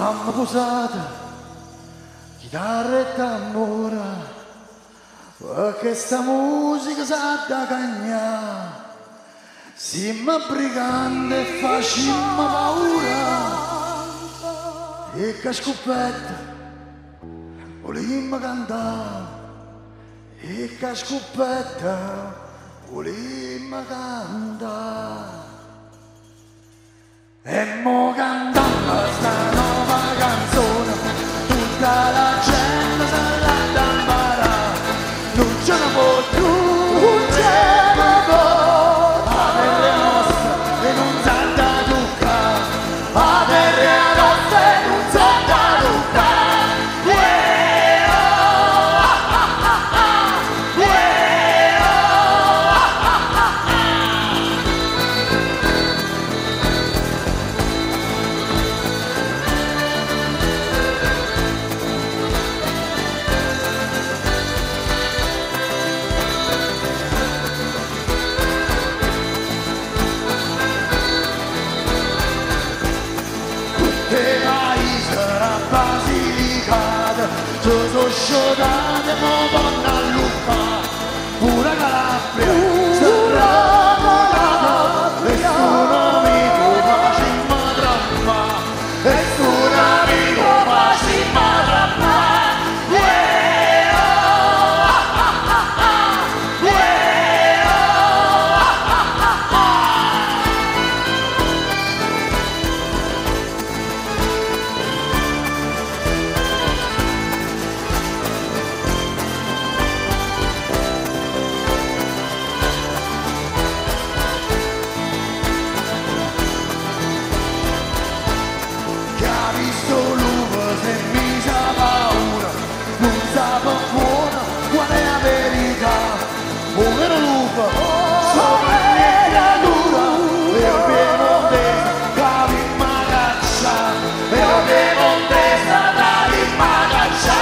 mamma posata, chitarra e tambora, perché sta musica sa da cagnà, simma brigante e facimma paura, e che scoppetta, volimmo cantare, e che scoppetta, volimmo cantare. E mo cantammo sta nuova canzone, tutta la gente se l'ha da imparare, non ce ne può più, non ce ne può, la terra nostra e non sa da toccare, la terra nostra e non sa da toccare, ci sono sciodate, ma vanno a luppare, pure Calabria, sarà volata, e sono amico facimmo trappare, e sono amico facimmo trappare. Povero lupo, sopra le creatura, e abbiamo preso la prima caccia, e abbiamo preso la prima caccia.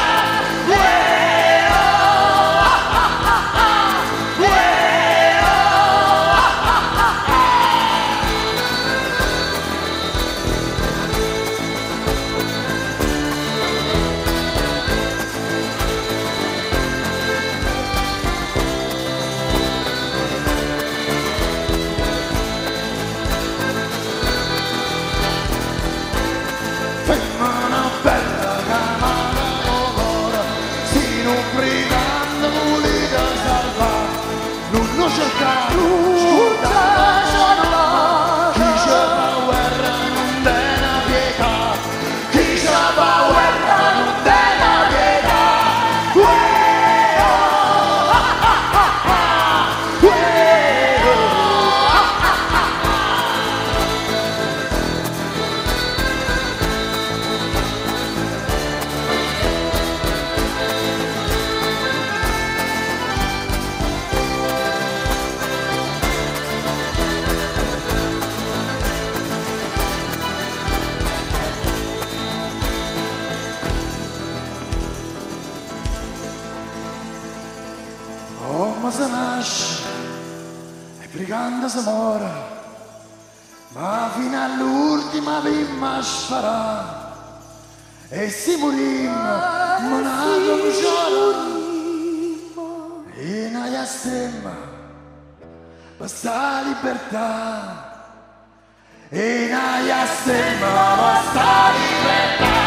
Una bella camana d'ora, si non brigando volete salvare, non lo cercare, scordate, chi c'ha la guerra non deve una pietà, chi c'ha la guerra non deve una pietà. Ma si nasce e brigante si muore, ma fino all'ultima prima sparare, e si morimmo, ma non c'era, e noi stemma per sta libertà, e noi stemma per sta libertà.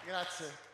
Grazie.